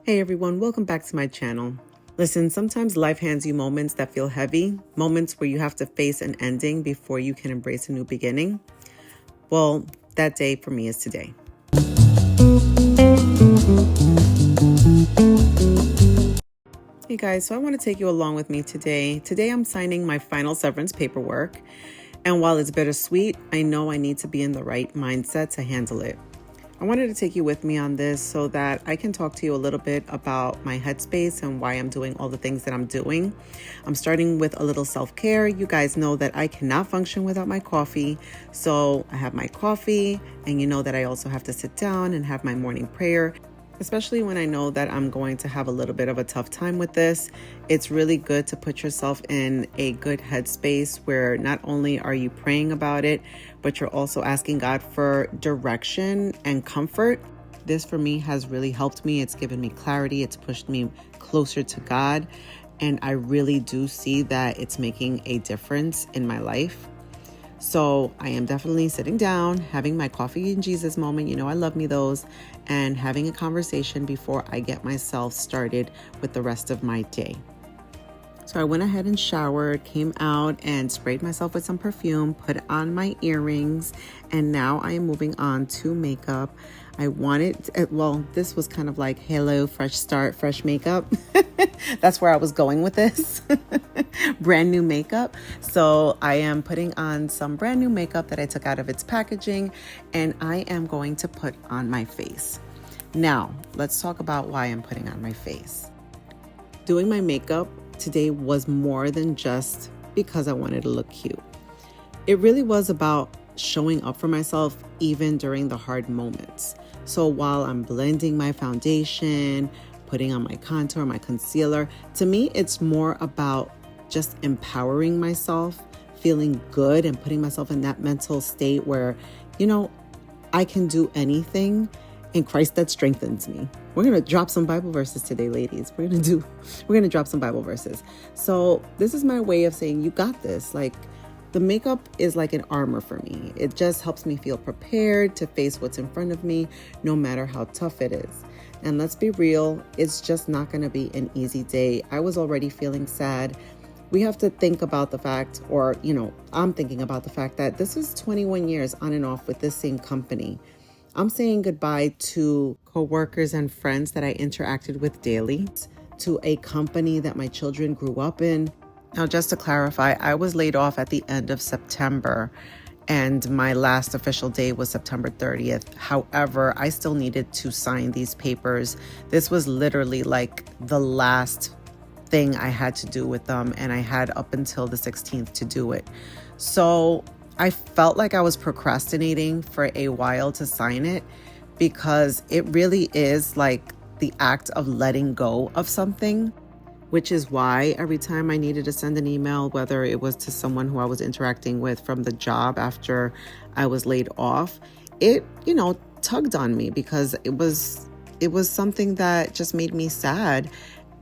Hey everyone, welcome back to my channel. Listen, sometimes life hands you moments that feel heavy, moments where you have to face an ending before you can embrace a new beginning. Well, that day for me is today. Hey guys, so I want to take you along with me today. Today I'm signing my final severance paperwork. And while it's bittersweet, I know I need to be in the right mindset to handle it. I wanted to take you with me on this so that I can talk to you a little bit about my headspace and why I'm doing all the things that I'm doing. I'm starting with a little self-care. You guys know that I cannot function without my coffee. So I have my coffee, and you know that I also have to sit down and have my morning prayer. Especially when I know that I'm going to have a little bit of a tough time with this, it's really good to put yourself in a good headspace where not only are you praying about it, but you're also asking God for direction and comfort. This for me has really helped me. It's given me clarity. It's pushed me closer to God. And I really do see that it's making a difference in my life. So I am definitely sitting down, having my coffee and Jesus moment. You know, I love me those, and having a conversation before I get myself started with the rest of my day. So I went ahead and showered, came out and sprayed myself with some perfume, put on my earrings, and now I am moving on to makeup. I wanted, this was kind of like, hello, fresh start, fresh makeup. That's where I was going with this. Brand new makeup. So I am putting on some brand new makeup that I took out of its packaging, and I am going to put on my face. Now, let's talk about why I'm putting on my face. Doing my makeup today was more than just because I wanted to look cute. It really was about showing up for myself even during the hard moments. So while I'm blending my foundation, putting on my contour, my concealer, to me, it's more about just empowering myself, feeling good, and putting myself in that mental state where, you know, I can do anything in Christ that strengthens me. We're going to drop some Bible verses today, ladies. We're going to drop some Bible verses. So this is my way of saying, you got this. Like, the makeup is like an armor for me. It just helps me feel prepared to face what's in front of me, no matter how tough it is. And let's be real, it's just not going to be an easy day. I was already feeling sad. We have to think about the fact, or, you know, I'm thinking about the fact that this is 21 years on and off with this same company. I'm saying goodbye to coworkers and friends that I interacted with daily, to a company that my children grew up in. Now, just to clarify, I was laid off at the end of September, and my last official day was September 30th. However, I still needed to sign these papers. This was literally like the last thing I had to do with them, and I had up until the 16th to do it. So I felt like I was procrastinating for a while to sign it, because it really is like the act of letting go of something, which is why every time I needed to send an email, whether it was to someone who I was interacting with from the job after I was laid off, it, you know, tugged on me, because it was something that just made me sad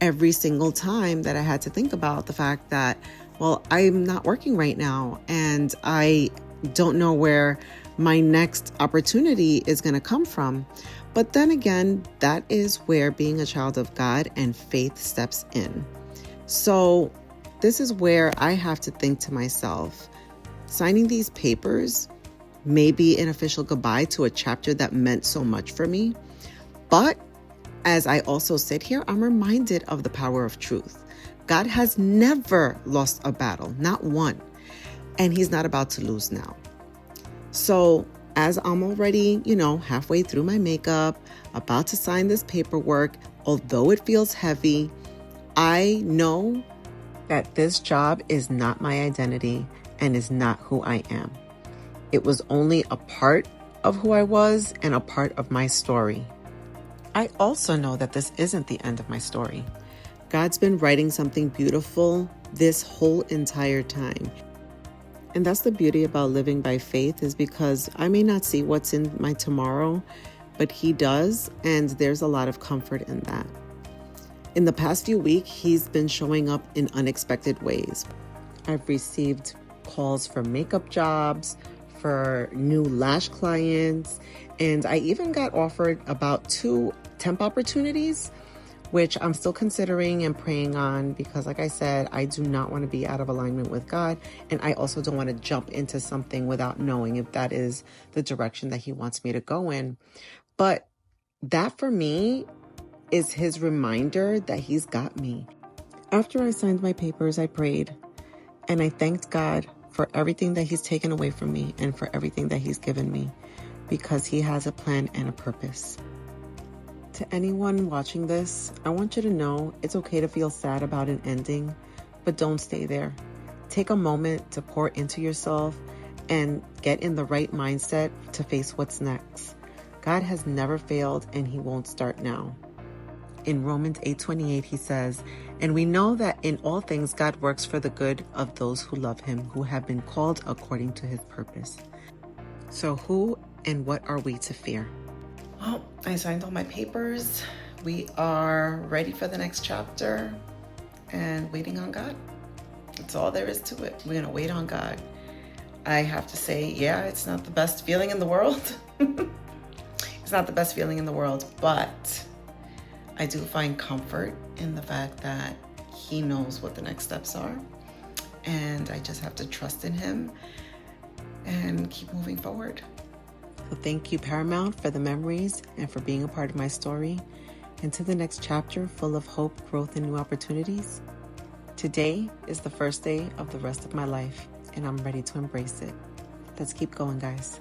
every single time that I had to think about the fact that, well, I'm not working right now, and I don't know where my next opportunity is going to come from. But then again, that is where being a child of God and faith steps in. So this is where I have to think to myself, signing these papers may be an official goodbye to a chapter that meant so much for me. But as I also sit here, I'm reminded of the power of truth. God has never lost a battle, not one. And he's not about to lose now. So as I'm already, you know, halfway through my makeup, about to sign this paperwork, although it feels heavy, I know that this job is not my identity and is not who I am. It was only a part of who I was and a part of my story. I also know that this isn't the end of my story. God's been writing something beautiful this whole entire time. And that's the beauty about living by faith, is because I may not see what's in my tomorrow, but he does, and there's a lot of comfort in that. In the past few weeks, he's been showing up in unexpected ways. I've received calls for makeup jobs, for new lash clients, and I even got offered about 2 temp opportunities which I'm still considering and praying on because, like I said, I do not want to be out of alignment with God. And I also don't want to jump into something without knowing if that is the direction that he wants me to go in. But that for me is his reminder that he's got me. After I signed my papers, I prayed and I thanked God for everything that he's taken away from me and for everything that he's given me, because he has a plan and a purpose. To anyone watching this, I want you to know it's okay to feel sad about an ending, but don't stay there. Take a moment to pour into yourself and get in the right mindset to face what's next. God has never failed and he won't start now. In Romans 8:28, he says, "And we know that in all things God works for the good of those who love him, who have been called according to his purpose." So who and what are we to fear? Well, I signed all my papers. We are ready for the next chapter and waiting on God. That's all there is to it. We're going to wait on God. I have to say, yeah, it's not the best feeling in the world. It's not the best feeling in the world, but I do find comfort in the fact that he knows what the next steps are. And I just have to trust in him and keep moving forward. So thank you, Paramount, for the memories and for being a part of my story. And to the next chapter full of hope, growth, and new opportunities. Today is the first day of the rest of my life, and I'm ready to embrace it. Let's keep going, guys.